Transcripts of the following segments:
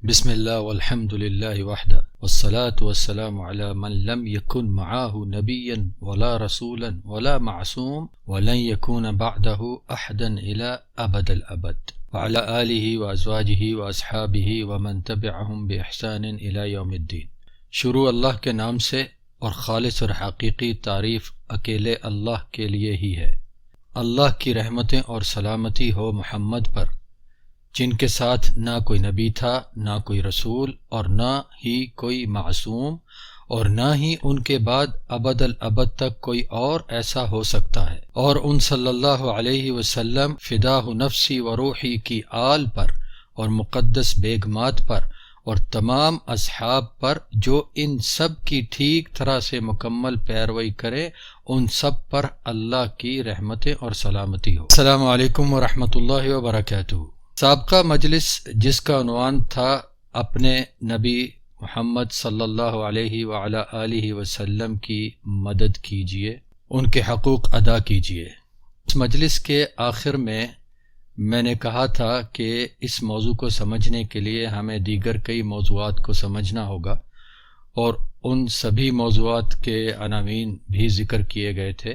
بسم اللہ والحمد للہ وحدہ والصلاة والسلام علی من لم یکن معاہ نبیا ولا رسولا ولا معصوم ولن یکون بعدہ احدا الی ابد الابد وعلی آلہ وازواجہ واصحابہ ومن تبعہم باحسان الی یوم الدین۔ شروع اللہ کے نام سے اور خالص اور حقیقی تعریف اکیلے اللہ کے لیے ہی ہے۔ اللہ کی رحمتیں اور سلامتی ہو محمد پر، جن کے ساتھ نہ کوئی نبی تھا، نہ کوئی رسول، اور نہ ہی کوئی معصوم، اور نہ ہی ان کے بعد ابد الابد تک کوئی اور ایسا ہو سکتا ہے۔ اور ان صلی اللہ علیہ وسلم فداہ نفسی و روحی کی آل پر اور مقدس بیگمات پر اور تمام اصحاب پر جو ان سب کی ٹھیک طرح سے مکمل پیروی کرے، ان سب پر اللہ کی رحمتیں اور سلامتی ہو۔ السلام علیکم ورحمۃ اللہ وبرکاتہ۔ سابقہ مجلس جس کا عنوان تھا اپنے نبی محمد صلی اللہ علیہ وعلی آلہ وسلم کی مدد کیجیے، ان کے حقوق ادا کیجیے۔ اس مجلس کے آخر میں نے کہا تھا کہ اس موضوع کو سمجھنے کے لیے ہمیں دیگر کئی موضوعات کو سمجھنا ہوگا، اور ان سبھی موضوعات کے عناوین بھی ذکر کیے گئے تھے۔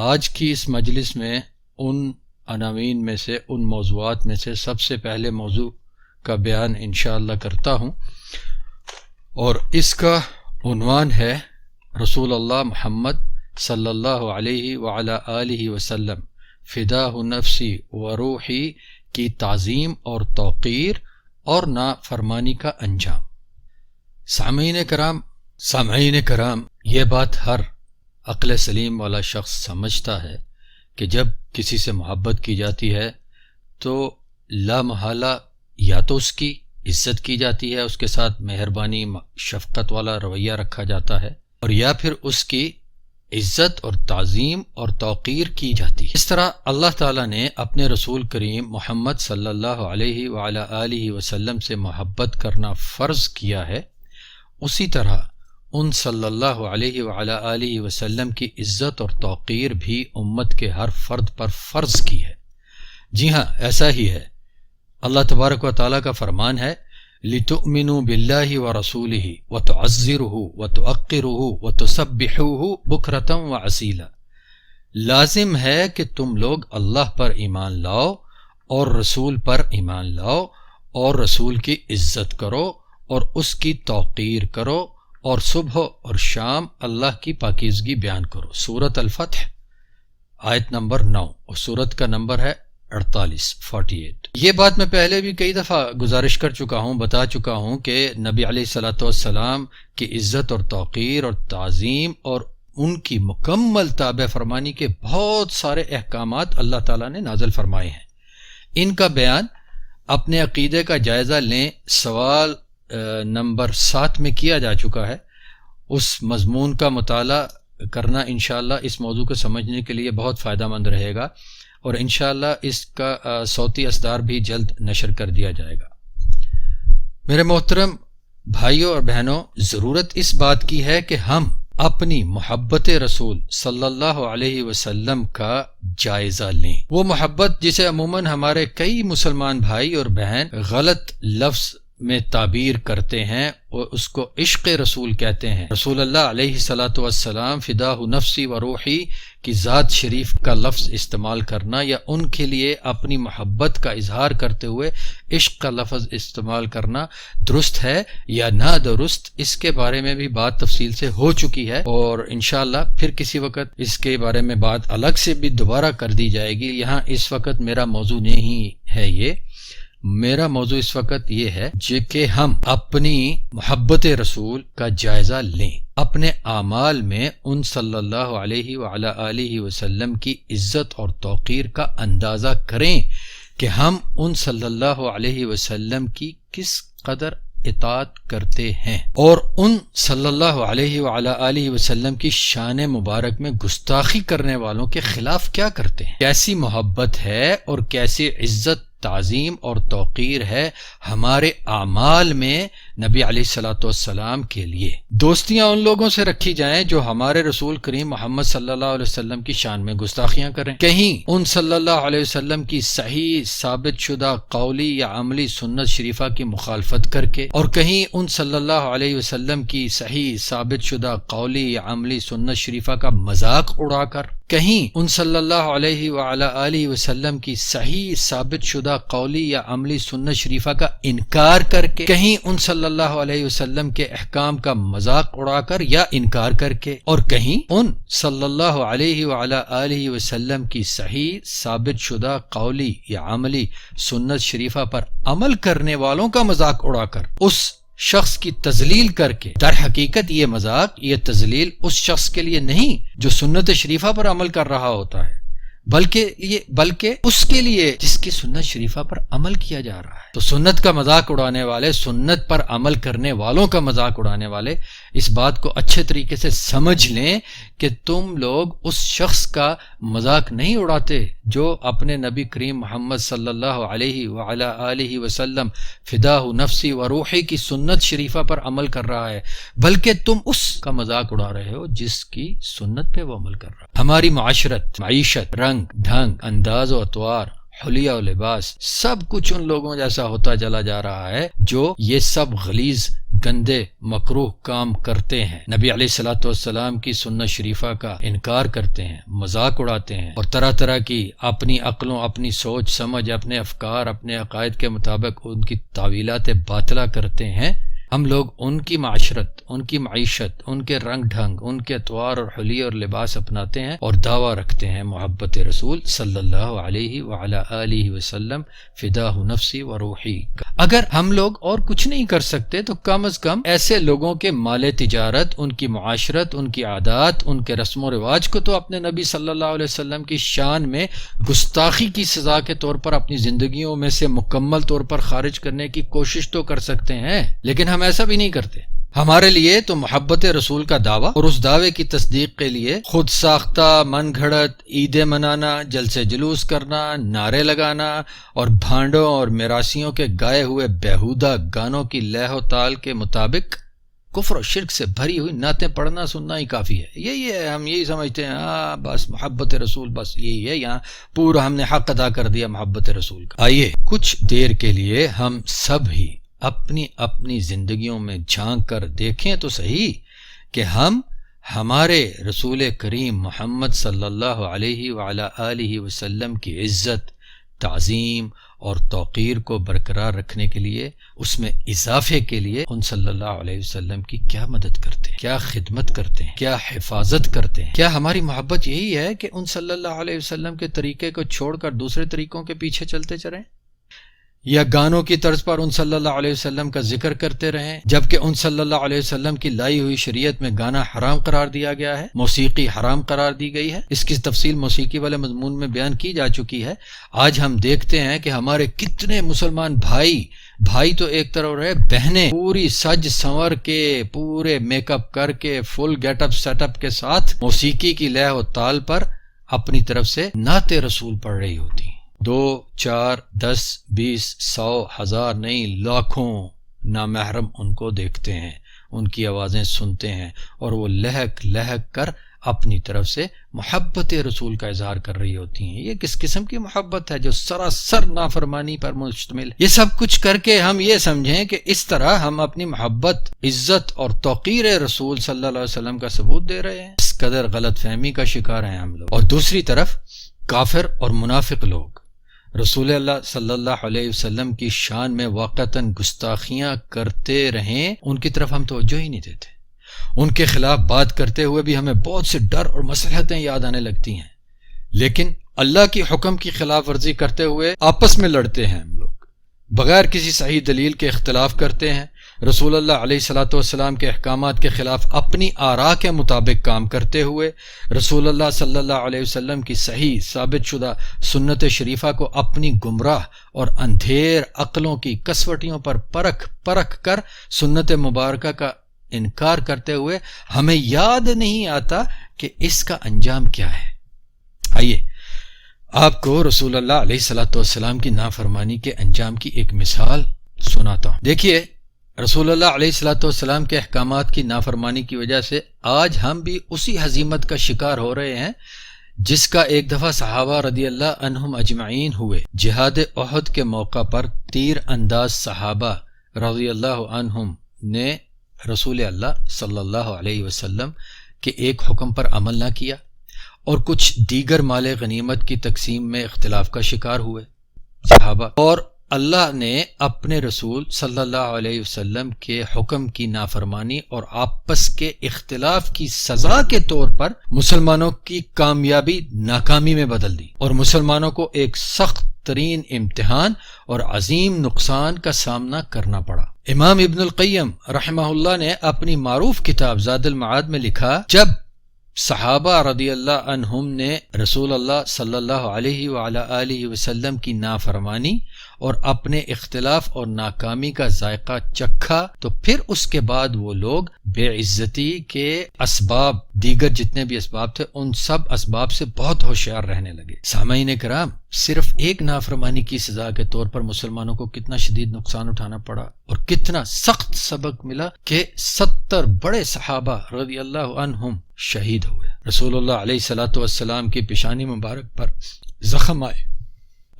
آج کی اس مجلس میں ان عناوین میں سے، ان موضوعات میں سے سب سے پہلے موضوع کا بیان انشاءاللہ کرتا ہوں، اور اس کا عنوان ہے رسول اللہ محمد صلی اللہ علیہ وعلی آلہ وسلم فداہ نفسی و روحی کی تعظیم اور توقیر اور نافرمانی کا انجام۔ سامعین کرام، یہ بات ہر عقل سلیم والا شخص سمجھتا ہے کہ جب کسی سے محبت کی جاتی ہے تو لا محالہ یا تو اس کی عزت کی جاتی ہے، اس کے ساتھ مہربانی شفقت والا رویہ رکھا جاتا ہے، اور یا پھر اس کی عزت اور تعظیم اور توقیر کی جاتی ہے۔ اس طرح اللہ تعالیٰ نے اپنے رسول کریم محمد صلی اللہ علیہ وعلی آلہ وسلم سے محبت کرنا فرض کیا ہے، اسی طرح ان صلی اللہ علیہ وعلی آلہ وسلم کی عزت اور توقیر بھی امت کے ہر فرد پر فرض کی ہے۔ جی ہاں، ایسا ہی ہے۔ اللہ تبارک و تعالیٰ کا فرمان ہے لِتُؤْمِنُوا بِاللَّهِ وَرَسُولِهِ وَتُعَزِّرُوهُ وَتُوَقِّرُوهُ وَتُسَبِّحُوهُ بُكْرَةً وَأَصِيلًا۔ لازم ہے کہ تم لوگ اللہ پر ایمان لاؤ اور رسول پر ایمان لاؤ، اور رسول کی عزت کرو اور اس کی توقیر کرو، اور صبح اور شام اللہ کی پاکیزگی بیان کرو۔ سورۃ الفتح آیت نمبر 9، اور سورت کا نمبر ہے 48۔ یہ بات میں پہلے بھی کئی دفعہ گزارش کر چکا ہوں، بتا چکا ہوں کہ نبی علیہ الصلوۃ والسلام کی عزت اور توقیر اور تعظیم اور ان کی مکمل تابع فرمانی کے بہت سارے احکامات اللہ تعالیٰ نے نازل فرمائے ہیں۔ ان کا بیان اپنے عقیدے کا جائزہ لیں، سوال نمبر 7 میں کیا جا چکا ہے۔ اس مضمون کا مطالعہ کرنا انشاءاللہ اس موضوع کو سمجھنے کے لیے بہت فائدہ مند رہے گا، اور انشاءاللہ اس کا صوتی اصدار بھی جلد نشر کر دیا جائے گا۔ میرے محترم بھائیوں اور بہنوں، ضرورت اس بات کی ہے کہ ہم اپنی محبت رسول صلی اللہ علیہ وسلم کا جائزہ لیں۔ وہ محبت جسے عموماً ہمارے کئی مسلمان بھائی اور بہن غلط لفظ میں تعبیر کرتے ہیں، اور اس کو عشق رسول کہتے ہیں۔ رسول اللہ علیہ الصلوۃ والسلام فداہ نفسی و روحی کی ذات شریف کا لفظ استعمال کرنا، یا ان کے لیے اپنی محبت کا اظہار کرتے ہوئے عشق کا لفظ استعمال کرنا درست ہے یا نادرست، اس کے بارے میں بھی بات تفصیل سے ہو چکی ہے، اور انشاءاللہ پھر کسی وقت اس کے بارے میں بات الگ سے بھی دوبارہ کر دی جائے گی۔ یہاں اس وقت میرا موضوع نہیں ہے، میرا موضوع اس وقت یہ ہے کہ ہم اپنی محبت رسول کا جائزہ لیں، اپنے اعمال میں ان صلی اللہ علیہ وعلی آلہ وسلم کی عزت اور توقیر کا اندازہ کریں کہ ہم ان صلی اللہ علیہ وسلم کی کس قدر اطاعت کرتے ہیں، اور ان صلی اللہ علیہ وعلی آلہ وسلم کی شان مبارک میں گستاخی کرنے والوں کے خلاف کیا کرتے ہیں۔ کیسی محبت ہے اور کیسی عزت، تعظیم اور توقیر ہے ہمارے اعمال میں نبی علیہ الصلوۃ والسلام کے لیے دوستیاں ان لوگوں سے رکھی جائیں جو ہمارے رسول کریم محمد صلی اللہ علیہ وسلم کی شان میں گستاخیاں کریں، کہیں ان صلی اللہ علیہ وسلم کی صحیح ثابت شدہ قولی یا عملی سنت شریفہ کی مخالفت کر کے، اور کہیں ان صلی اللہ علیہ وسلم کی صحیح ثابت شدہ قولی یا عملی سنت شریفہ کا مذاق اڑا کر، کہیں ان صلی اللہ علیہ وعلی آلہ وسلم کی صحیح ثابت شدہ قولی یا عملی سنت شریفہ کا انکار کر کے، کہیں ان صلی اللہ علیہ وسلم کے احکام کا مذاق اڑا کر یا انکار کر کے، اور کہیں ان صلی اللہ علیہ وعلی آلہ وسلم کی صحیح ثابت شدہ قولی یا عملی سنت شریفہ پر عمل کرنے والوں کا مذاق اڑا کر اس شخص کی تذلیل کر کے، در حقیقت یہ مذاق، یہ تذلیل اس شخص کے لیے نہیں جو سنت شریفہ پر عمل کر رہا ہوتا ہے، بلکہ اس کے لیے جس کی سنت شریفہ پر عمل کیا جا رہا ہے۔ تو سنت کا مذاق اڑانے والے، سنت پر عمل کرنے والوں کا مذاق اڑانے والے اس بات کو اچھے طریقے سے سمجھ لیں کہ تم لوگ اس شخص کا مذاق نہیں اڑاتے جو اپنے نبی کریم محمد صلی اللہ علیہ وعلی آلہ وسلم فداہ نفسی و روحی کی سنت شریفہ پر عمل کر رہا ہے، بلکہ تم اس کا مذاق اڑا رہے ہو جس کی سنت پہ وہ عمل کر رہا ہے۔ ہماری معاشرت، معیشت، رنگ ڈھنگ، انداز و اطوار، حلیہ و لباس، سب کچھ ان لوگوں جیسا ہوتا چلا جا رہا ہے جو یہ سب غلیظ، گندے، مکروہ کام کرتے ہیں، نبی علیہ الصلوۃ والسلام کی سنت شریفہ کا انکار کرتے ہیں، مذاق اڑاتے ہیں، اور طرح طرح کی اپنی عقلوں، اپنی سوچ سمجھ، اپنے افکار، اپنے عقائد کے مطابق ان کی تعویلات باطلہ کرتے ہیں۔ ہم لوگ ان کی معاشرت، ان کی معیشت، ان کے رنگ ڈھنگ، ان کے اطوار اور حلیہ اور لباس اپناتے ہیں اور دعویٰ رکھتے ہیں محبت رسول صلی اللہ علیہ وعلی آلہ وسلم فداہ نفسی و روحی کا۔ اگر ہم لوگ اور کچھ نہیں کر سکتے تو کم از کم ایسے لوگوں کے مال تجارت، ان کی معاشرت، ان کی عادات، ان کے رسم و رواج کو تو اپنے نبی صلی اللہ علیہ وسلم کی شان میں گستاخی کی سزا کے طور پر اپنی زندگیوں میں سے مکمل طور پر خارج کرنے کی کوشش تو کر سکتے ہیں، لیکن ہم ایسا بھی نہیں کرتے۔ ہمارے لیے تو محبت رسول کا دعویٰ اور اس دعوے کی تصدیق کے لیے خود ساختہ، من گھڑت عیدیں منانا، جلسے جلوس کرنا، نعرے لگانا اور بھانڈوں اور میراثیوں کے گائے ہوئے بیہودہ گانوں کی لہ و تال کے مطابق کفر و شرک سے بھری ہوئی نعتیں پڑھنا سننا ہی کافی ہے۔ یہی ہے، ہم یہی سمجھتے ہیں، ہاں بس محبت رسول، بس یہی ہے، یہاں پورا ہم نے حق ادا کر دیا محبت رسول کا۔ آئیے کچھ دیر کے لیے ہم سب ہی اپنی اپنی زندگیوں میں جھانک کر دیکھیں تو صحیح کہ ہم ہمارے رسول کریم محمد صلی اللہ علیہ وعلی آلہ وسلم کی عزت، تعظیم اور توقیر کو برقرار رکھنے کے لیے، اس میں اضافے کے لیے ان صلی اللہ علیہ وسلم کی کیا مدد کرتے ہیں، کیا خدمت کرتے ہیں، کیا حفاظت کرتے ہیں۔ کیا ہماری محبت یہی ہے کہ ان صلی اللہ علیہ وسلم کے طریقے کو چھوڑ کر دوسرے طریقوں کے پیچھے چلتے چلیں، یا گانوں کی طرز پر ان صلی اللہ علیہ وسلم کا ذکر کرتے رہیں جبکہ ان صلی اللہ علیہ وسلم کی لائی ہوئی شریعت میں گانا حرام قرار دیا گیا ہے، موسیقی حرام قرار دی گئی ہے؟ اس کی تفصیل موسیقی والے مضمون میں بیان کی جا چکی ہے۔ آج ہم دیکھتے ہیں کہ ہمارے کتنے مسلمان بھائی تو ایک طرف رہے، بہنیں پوری سج سنور کے، پورے میک اپ کر کے، فل گیٹ اپ سیٹ اپ کے ساتھ موسیقی کی لہ و تال پر اپنی طرف سے نعت رسول پڑھ رہی ہوتی ہیں۔ 2، 4، 10، 20، 100، 1000 نہیں، لاکھوں نامحرم ان کو دیکھتے ہیں، ان کی آوازیں سنتے ہیں اور وہ لہک لہک کر اپنی طرف سے محبت رسول کا اظہار کر رہی ہوتی ہیں۔ یہ کس قسم کی محبت ہے جو سراسر نافرمانی پر مشتمل ہے؟ یہ سب کچھ کر کے ہم یہ سمجھیں کہ اس طرح ہم اپنی محبت، عزت اور توقیر رسول صلی اللہ علیہ وسلم کا ثبوت دے رہے ہیں۔ اس قدر غلط فہمی کا شکار ہیں ہم لوگ۔ اور دوسری طرف کافر اور منافق لوگ رسول اللہ صلی اللہ علیہ وسلم کی شان میں واقعتاً گستاخیاں کرتے رہیں، ان کی طرف ہم توجہ ہی نہیں دیتے۔ ان کے خلاف بات کرتے ہوئے بھی ہمیں بہت سے ڈر اور مصلحتیں یاد آنے لگتی ہیں، لیکن اللہ کی حکم کی خلاف ورزی کرتے ہوئے آپس میں لڑتے ہیں ہم لوگ، بغیر کسی صحیح دلیل کے اختلاف کرتے ہیں، رسول اللہ علیہ الصلوۃ والسلام کے احکامات کے خلاف اپنی آراء کے مطابق کام کرتے ہوئے رسول اللہ صلی اللہ علیہ وسلم کی صحیح ثابت شدہ سنت شریفہ کو اپنی گمراہ اور اندھیر عقلوں کی کسوٹیوں پر پرکھ کر سنت مبارکہ کا انکار کرتے ہوئے ہمیں یاد نہیں آتا کہ اس کا انجام کیا ہے۔ آئیے آپ کو رسول اللہ علیہ الصلوۃ والسلام کی نافرمانی کے انجام کی ایک مثال سناتا ہوں۔ دیکھیے رسول اللہ علیہ الصلوۃ والسلام کے احکامات کی نافرمانی کی وجہ سے آج ہم بھی اسی ہزیمت کا شکار ہو رہے ہیں جس کا ایک دفعہ صحابہ رضی اللہ عنہم اجمعین ہوئے۔ جہاد احد کے موقع پر تیر انداز صحابہ رضی اللہ عنہم نے رسول اللہ صلی اللہ علیہ وسلم کے ایک حکم پر عمل نہ کیا اور کچھ دیگر مال غنیمت کی تقسیم میں اختلاف کا شکار ہوئے صحابہ، اور اللہ نے اپنے رسول صلی اللہ علیہ وسلم کے حکم کی نافرمانی اور آپس کے اختلاف کی سزا کے طور پر مسلمانوں کی کامیابی ناکامی میں بدل دی اور مسلمانوں کو ایک سخت ترین امتحان اور عظیم نقصان کا سامنا کرنا پڑا۔ امام ابن القیم رحمہ اللہ نے اپنی معروف کتاب زاد المعاد میں لکھا، جب صحابہ رضی اللہ عنہم نے رسول اللہ صلی اللہ علیہ وعلی آلہ وسلم کی نافرمانی اور اپنے اختلاف اور ناکامی کا ذائقہ چکھا تو پھر اس کے بعد وہ لوگ بے عزتی کے اسباب، دیگر جتنے بھی اسباب تھے، ان سب اسباب سے بہت ہوشیار رہنے لگے۔ سامعین کرام، صرف ایک نافرمانی کی سزا کے طور پر مسلمانوں کو کتنا شدید نقصان اٹھانا پڑا اور کتنا سخت سبق ملا کہ 70 بڑے صحابہ رضی اللہ عنہم شہید ہوئے۔ رسول اللہ علیہ الصلوۃ والسلام کی پیشانی مبارک پر زخم آئے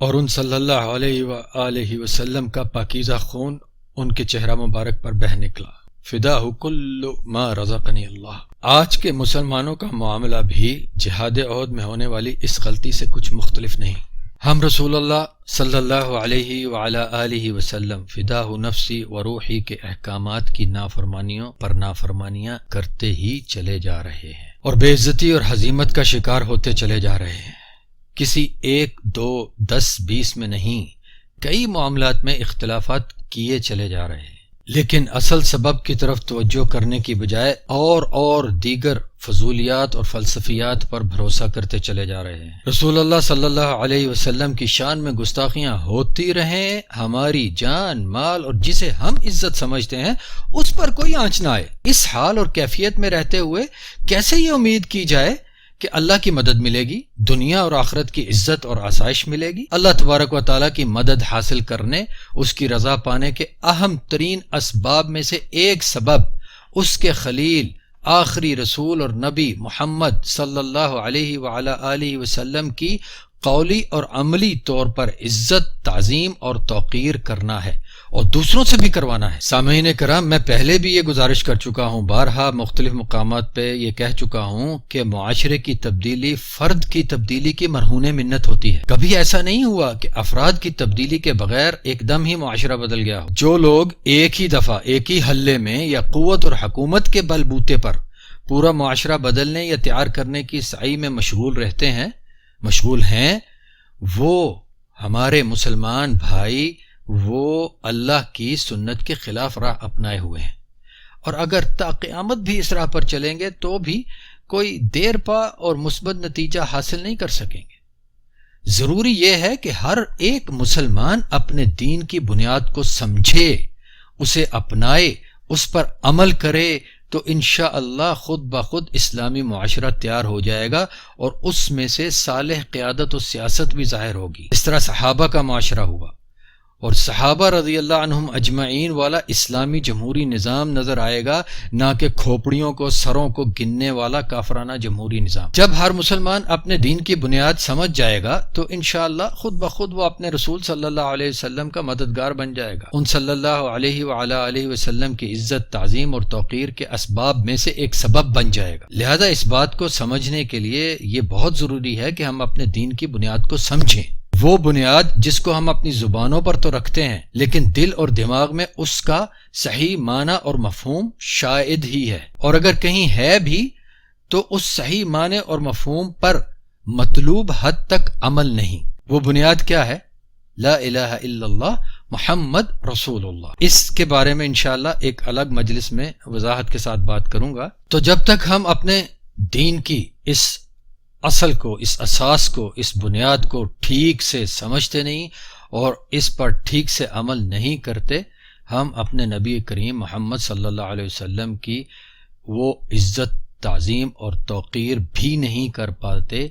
اور ان صلی اللہ علیہ وآلہ وسلم کا پاکیزہ خون ان کے چہرہ مبارک پر بہہ نکلا۔ فداہ کل ما رزقنی اللہ۔ آج کے مسلمانوں کا معاملہ بھی جہاد احد میں ہونے والی اس غلطی سے کچھ مختلف نہیں۔ ہم رسول اللہ صلی اللہ علیہ وعلی آلہ وسلم فداہ نفسی و روحی کے احکامات کی نافرمانیوں پر نافرمانیاں کرتے ہی چلے جا رہے ہیں اور بے عزتی اور ہزیمت کا شکار ہوتے چلے جا رہے ہیں۔ کسی 1 2 10 20 میں نہیں، کئی معاملات میں اختلافات کیے چلے جا رہے ہیں، لیکن اصل سبب کی طرف توجہ کرنے کی بجائے اور دیگر فضولیات اور فلسفیات پر بھروسہ کرتے چلے جا رہے ہیں۔ رسول اللہ صلی اللہ علیہ وسلم کی شان میں گستاخیاں ہوتی رہیں، ہماری جان، مال اور جسے ہم عزت سمجھتے ہیں اس پر کوئی آنچ نہ آئے۔ اس حال اور کیفیت میں رہتے ہوئے کیسے یہ امید کی جائے کہ اللہ کی مدد ملے گی، دنیا اور آخرت کی عزت اور آسائش ملے گی؟ اللہ تبارک و تعالیٰ کی مدد حاصل کرنے، اس کی رضا پانے کے اہم ترین اسباب میں سے ایک سبب اس کے خلیل، آخری رسول اور نبی محمد صلی اللہ علیہ وعلی آلہ وسلم کی قولی اور عملی طور پر عزت، تعظیم اور توقیر کرنا ہے اور دوسروں سے بھی کروانا ہے۔ سامعین کرام، میں پہلے بھی یہ گزارش کر چکا ہوں، بارہا مختلف مقامات پہ یہ کہہ چکا ہوں کہ معاشرے کی تبدیلی فرد کی تبدیلی کی مرہون منت ہوتی ہے۔ کبھی ایسا نہیں ہوا کہ افراد کی تبدیلی کے بغیر ایک دم ہی معاشرہ بدل گیا ہو۔ جو لوگ ایک ہی دفعہ، ایک ہی حلے میں یا قوت اور حکومت کے بل بوتے پر پورا معاشرہ بدلنے یا تیار کرنے کی سعی میں مشغول ہیں، وہ ہمارے مسلمان بھائی، وہ اللہ کی سنت کے خلاف راہ اپنائے ہوئے ہیں، اور اگر تا قیامت بھی اس راہ پر چلیں گے تو بھی کوئی دیر پا اور مثبت نتیجہ حاصل نہیں کر سکیں گے۔ ضروری یہ ہے کہ ہر ایک مسلمان اپنے دین کی بنیاد کو سمجھے، اسے اپنائے، اس پر عمل کرے، تو انشاءاللہ خود بخود اسلامی معاشرہ تیار ہو جائے گا اور اس میں سے صالح قیادت و سیاست بھی ظاہر ہوگی۔ اس طرح صحابہ کا معاشرہ ہوا اور صحابہ رضی اللہ عنہم اجمعین والا اسلامی جمہوری نظام نظر آئے گا، نہ کہ کھوپڑیوں کو، سروں کو گننے والا کافرانہ جمہوری نظام۔ جب ہر مسلمان اپنے دین کی بنیاد سمجھ جائے گا تو انشاءاللہ خود بخود وہ اپنے رسول صلی اللہ علیہ وسلم کا مددگار بن جائے گا۔ ان صلی اللہ علیہ وعلی آلہ وسلم کی عزت، تعظیم اور توقیر کے اسباب میں سے ایک سبب بن جائے گا۔ لہذا اس بات کو سمجھنے کے لیے یہ بہت ضروری ہے کہ ہم اپنے دین کی بنیاد کو سمجھیں، وہ بنیاد جس کو ہم اپنی زبانوں پر تو رکھتے ہیں لیکن دل اور دماغ میں اس کا صحیح معنی اور مفہوم شاید ہی ہے، اور اگر کہیں ہے بھی تو اس صحیح معنی اور مفہوم پر مطلوب حد تک عمل نہیں۔ وہ بنیاد کیا ہے؟ لا الہ الا اللہ محمد رسول اللہ۔ اس کے بارے میں انشاءاللہ ایک الگ مجلس میں وضاحت کے ساتھ بات کروں گا۔ تو جب تک ہم اپنے دین کی اس اصل کو، اس اساس کو، اس بنیاد کو ٹھیک سے سمجھتے نہیں اور اس پر ٹھیک سے عمل نہیں کرتے، ہم اپنے نبی کریم محمد صلی اللہ علیہ وسلم کی وہ عزت، تعظیم اور توقیر بھی نہیں کر پاتے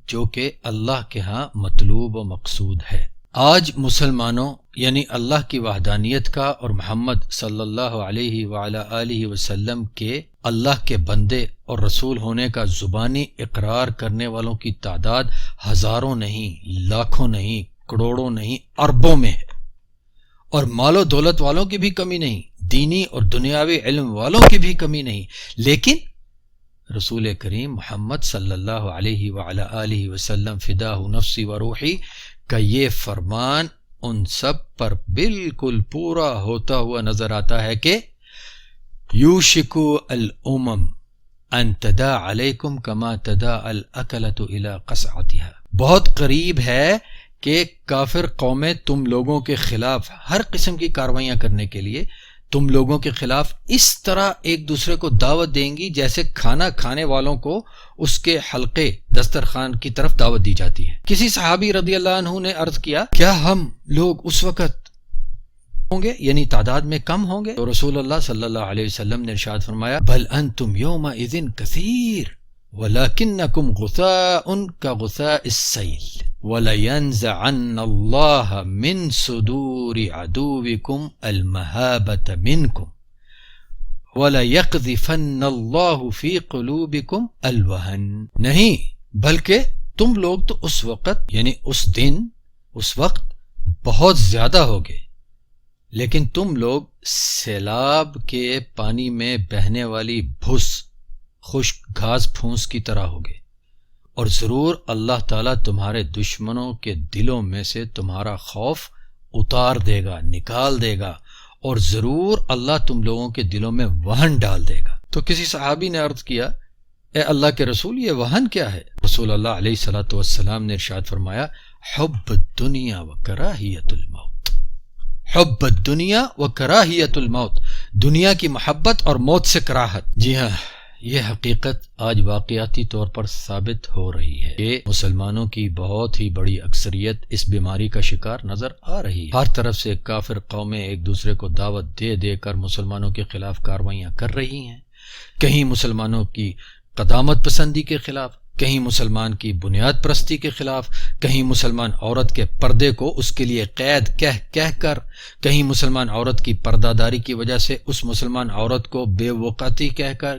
جو کہ اللہ کے ہاں مطلوب و مقصود ہے۔ آج مسلمانوں یعنی اللہ کی وحدانیت کا اور محمد صلی اللہ علیہ وعلی آلہ وسلم کے اللہ کے بندے اور رسول ہونے کا زبانی اقرار کرنے والوں کی تعداد ہزاروں نہیں، لاکھوں نہیں، کروڑوں نہیں، اربوں میں ہے، اور مال و دولت والوں کی بھی کمی نہیں، دینی اور دنیاوی علم والوں کی بھی کمی نہیں، لیکن رسول کریم محمد صلی اللہ علیہ وعلی آلہ وسلم فداہ نفسی و روحی کا یہ فرمان ان سب پر بالکل پورا ہوتا ہوا نظر آتا ہے کہ یوشکو الامم ان تدا علیکم کما تدا الاکلۃ الی قصعتها، بہت قریب ہے کہ کافر قومیں تم لوگوں کے خلاف ہر قسم کی کارروائیاں کرنے کے لیے تم لوگوں کے خلاف اس طرح ایک دوسرے کو دعوت دیں گی جیسے کھانا کھانے والوں کو اس کے حلقے دسترخوان کی طرف دعوت دی جاتی ہے۔ کسی صحابی رضی اللہ عنہ نے عرض کیا، کیا ہم لوگ اس وقت ہوں گے یعنی تعداد میں کم ہوں گے؟ تو رسول اللہ صلی اللہ علیہ وسلم نے ارشاد فرمایا، بل انتم یومئذ کثیر ولکنکم غثاء کغثاء السیل وَلَيَنزَعَنَّ اللَّهَ مِن صُدُورِ عَدُوِّكُمْ الْمَهَابَةَ مِنْكُمْ وَلَيَقْذِفَنَّ اللَّهُ فِي قُلُوبِكُمْ الْوَهْنَ، نہیں بلکہ تم لوگ تو اس وقت یعنی اس دن اس وقت بہت زیادہ ہوگے، لیکن تم لوگ سیلاب کے پانی میں بہنے والی بھس خشک گھاس پھونس کی طرح ہوگے، اور ضرور اللہ تعالیٰ تمہارے دشمنوں کے دلوں میں سے تمہارا خوف اتار دے گا، نکال دے گا، اور ضرور اللہ تم لوگوں کے دلوں میں وہن ڈال دے گا۔ تو کسی صحابی نے عرض کیا، اے اللہ کے رسول یہ وہن کیا ہے؟ رسول اللہ علیہ الصلوۃ والسلام نے ارشاد فرمایا، حب الدنیا و کراہیت الموت، حب الدنیا و کراہیت الموت، دنیا کی محبت اور موت سے کراہت۔ جی ہاں، یہ حقیقت آج واقعاتی طور پر ثابت ہو رہی ہے کہ مسلمانوں کی بہت ہی بڑی اکثریت اس بیماری کا شکار نظر آ رہی ہے۔ ہر طرف سے کافر قومیں ایک دوسرے کو دعوت دے دے کر مسلمانوں کے خلاف کارروائیاں کر رہی ہیں، کہیں مسلمانوں کی قدامت پسندی کے خلاف، کہیں مسلمان کی بنیاد پرستی کے خلاف، کہیں مسلمان عورت کے پردے کو اس کے لیے قید کہہ کر، کہیں مسلمان عورت کی پردہ داری کی وجہ سے اس مسلمان عورت کو بے وقتی کہہ کر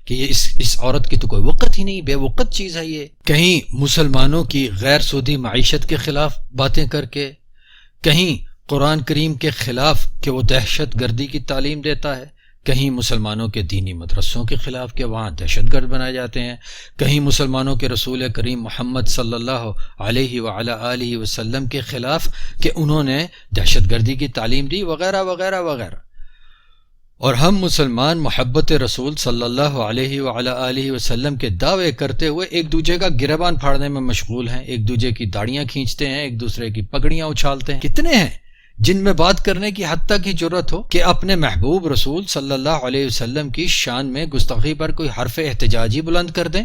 کہ یہ اس عورت کی تو کوئی وقت ہی نہیں، بے وقت چیز ہے یہ، کہیں مسلمانوں کی غیر سودی معیشت کے خلاف باتیں کر کے، کہیں قرآن کریم کے خلاف کہ وہ دہشت گردی کی تعلیم دیتا ہے، کہیں مسلمانوں کے دینی مدرسوں کے خلاف کہ وہاں دہشت گرد بنائے جاتے ہیں، کہیں مسلمانوں کے رسول کریم محمد صلی اللہ علیہ وعلی آلہ وسلم کے خلاف کہ انہوں نے دہشت گردی کی تعلیم دی، وغیرہ وغیرہ وغیرہ۔ اور ہم مسلمان محبت رسول صلی اللہ علیہ وعلی آلہ وسلم کے دعوے کرتے ہوئے ایک دوسرے کا گریبان پھاڑنے میں مشغول ہیں، ایک دوسرے کی داڑیاں کھینچتے ہیں، ایک دوسرے کی پگڑیاں اچھالتے ہیں۔ کتنے ہیں جن میں بات کرنے کی حد تک ہی جرت ہو کہ اپنے محبوب رسول صلی اللہ علیہ وسلم کی شان میں گستاخی پر کوئی حرف احتجاجی بلند کر دیں؟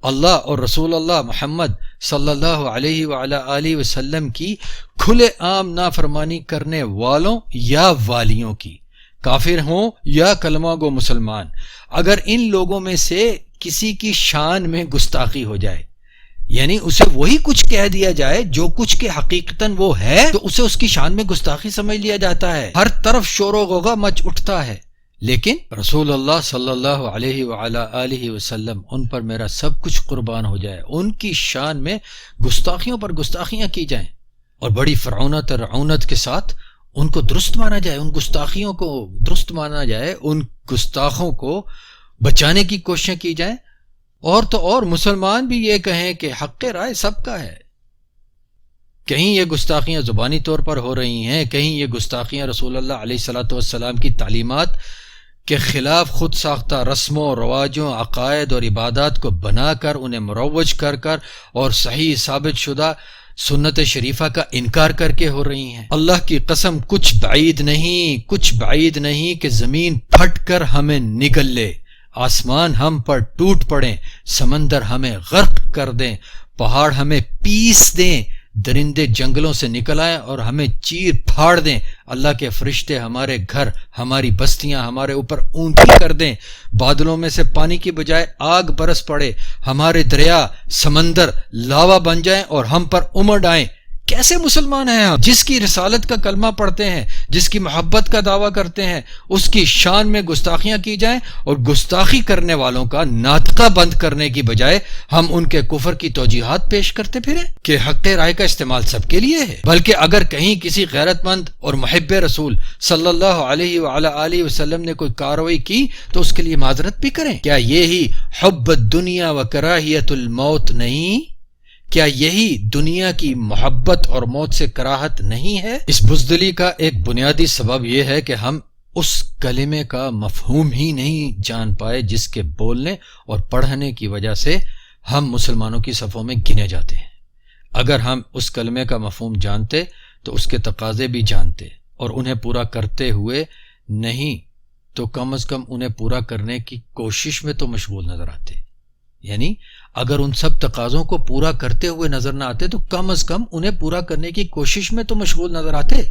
اللہ اور رسول اللہ محمد صلی اللہ علیہ وعلی آلہ وسلم کی کھلے عام نافرمانی کرنے والوں یا والیوں کی، کافر ہوں یا کلمہ گو مسلمان، اگر ان لوگوں میں سے کسی کی شان میں گستاخی ہو جائے، یعنی اسے وہی کچھ کہہ دیا جائے جو کچھ کے حقیقتاً وہ ہے، تو اسے اس کی شان میں گستاخی سمجھ لیا جاتا ہے، ہر طرف شور و غوغا مچ اٹھتا ہے۔ لیکن رسول اللہ صلی اللہ علیہ وعلی آلہ وسلم، ان پر میرا سب کچھ قربان ہو جائے، ان کی شان میں گستاخیوں پر گستاخیاں کی جائیں اور بڑی فرعونت اور رعونت کے ساتھ ان کو درست مانا جائے، ان گستاخیوں کو درست مانا جائے، ان گستاخوں کو بچانے کی کوششیں کی جائیں، اور تو اور مسلمان بھی یہ کہیں کہ حق رائے سب کا ہے۔ کہیں یہ گستاخیاں زبانی طور پر ہو رہی ہیں، کہیں یہ گستاخیاں رسول اللہ علیہ الصلوۃ والسلام کی تعلیمات کے خلاف خود ساختہ رسموں، رواجوں، عقائد اور عبادات کو بنا کر انہیں مروج کر اور صحیح ثابت شدہ سنت شریفہ کا انکار کر کے ہو رہی ہیں۔ اللہ کی قسم کچھ بعید نہیں کہ زمین پھٹ کر ہمیں نگل لے، آسمان ہم پر ٹوٹ پڑیں، سمندر ہمیں غرق کر دیں، پہاڑ ہمیں پیس دیں، درندے جنگلوں سے نکل آئیں اور ہمیں چیر پھاڑ دیں، اللہ کے فرشتے ہمارے گھر، ہماری بستیاں ہمارے اوپر اونچی کر دیں، بادلوں میں سے پانی کی بجائے آگ برس پڑے، ہمارے دریا سمندر لاوا بن جائیں اور ہم پر امڑ آئیں، کیسے مسلمان ہیں ہم؟ جس کی رسالت کا کلمہ پڑھتے ہیں، جس کی محبت کا دعویٰ کرتے ہیں، اس کی شان میں گستاخیاں کی جائیں اور گستاخی کرنے والوں کا ناطقہ بند کرنے کی بجائے ہم ان کے کفر کی توجیحات پیش کرتے پھریں کہ حق رائے کا استعمال سب کے لیے ہے۔ بلکہ اگر کہیں کسی غیرت مند اور محب رسول صلی اللہ علیہ وعلی آلہ وسلم نے کوئی کارروائی کی تو اس کے لیے معذرت بھی کریں۔ کیا یہی حب الدنیا و کراہیت الموت نہیں؟ کیا یہی دنیا کی محبت اور موت سے کراہت نہیں ہے؟ اس بزدلی کا ایک بنیادی سبب یہ ہے کہ ہم اس کلمے کا مفہوم ہی نہیں جان پائے جس کے بولنے اور پڑھنے کی وجہ سے ہم مسلمانوں کی صفوں میں گنے جاتے ہیں۔ اگر ہم اس کلمے کا مفہوم جانتے تو اس کے تقاضے بھی جانتے اور انہیں پورا کرتے ہوئے نہیں تو کم از کم انہیں پورا کرنے کی کوشش میں تو مشغول نظر آتے۔ یعنی اگر ان سب تقاضوں کو پورا کرتے ہوئے نظر نہ آتے تو کم از کم انہیں پورا کرنے کی کوشش میں تو مشغول نظر آتے۔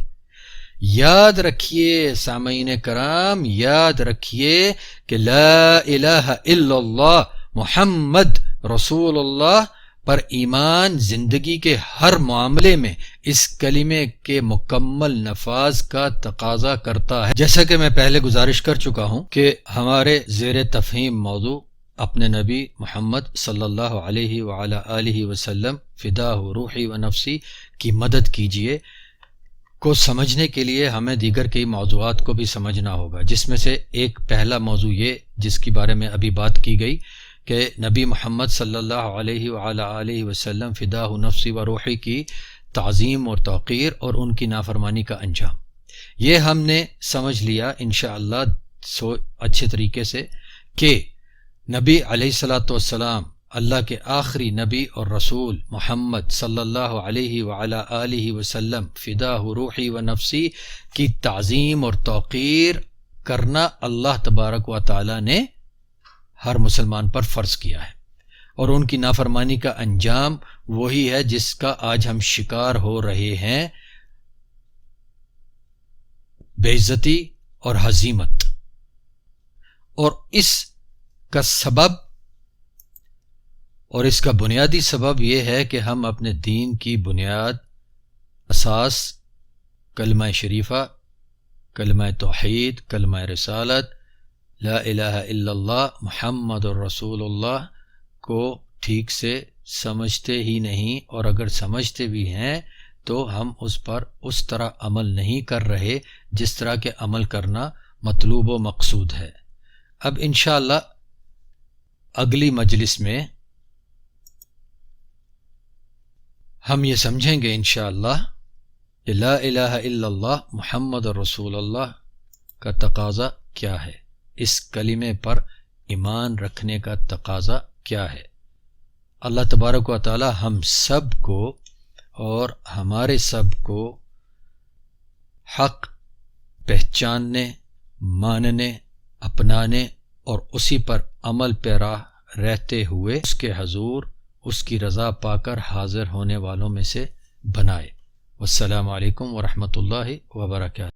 یاد رکھیے سامعین کرام، یاد رکھیے کہ لا الہ الا اللہ محمد رسول اللہ پر ایمان زندگی کے ہر معاملے میں اس کلمے کے مکمل نفاذ کا تقاضا کرتا ہے۔ جیسا کہ میں پہلے گزارش کر چکا ہوں کہ ہمارے زیر تفہیم موضوع اپنے نبی محمد صلی اللہ علیہ وعلی آلہ وسلم فداہ روحی و نفسی کی مدد کیجیے کو سمجھنے کے لیے ہمیں دیگر کئی موضوعات کو بھی سمجھنا ہوگا، جس میں سے ایک پہلا موضوع یہ جس کے بارے میں ابھی بات کی گئی کہ نبی محمد صلی اللہ علیہ وعلی آلہ وسلم فداہ نفسی و روحی کی تعظیم اور توقیر اور ان کی نافرمانی کا انجام۔ یہ ہم نے سمجھ لیا انشاءاللہ اچھے طریقے سے کہ نبی علیہ الصلوۃ والسلام اللہ کے آخری نبی اور رسول محمد صلی اللہ علیہ وعلی آلہ وسلم فداہ روحی و نفسی کی تعظیم اور توقیر کرنا اللہ تبارک و تعالی نے ہر مسلمان پر فرض کیا ہے، اور ان کی نافرمانی کا انجام وہی ہے جس کا آج ہم شکار ہو رہے ہیں، بے عزتی اور ہزیمت۔ اور اس کا سبب اور اس کا بنیادی سبب یہ ہے کہ ہم اپنے دین کی بنیاد، اساس، کلمہ شریفہ، کلمہ توحید، کلمہ رسالت، لا الہ الا اللہ محمد الرسول اللہ کو ٹھیک سے سمجھتے ہی نہیں، اور اگر سمجھتے بھی ہیں تو ہم اس پر اس طرح عمل نہیں کر رہے جس طرح کے عمل کرنا مطلوب و مقصود ہے۔ اب انشاءاللہ اگلی مجلس میں ہم یہ سمجھیں گے انشاءاللہ کہ لا الہ الا اللہ محمد رسول اللہ کا تقاضا کیا ہے، اس کلمے پر ایمان رکھنے کا تقاضا کیا ہے۔ اللہ تبارک و تعالی ہم سب کو اور ہمارے سب کو حق پہچاننے، ماننے، اپنانے اور اسی پر عمل پیرا رہتے ہوئے اس کے حضور اس کی رضا پا کر حاضر ہونے والوں میں سے بنائے۔ والسلام علیکم ورحمۃ اللہ وبرکاتہ۔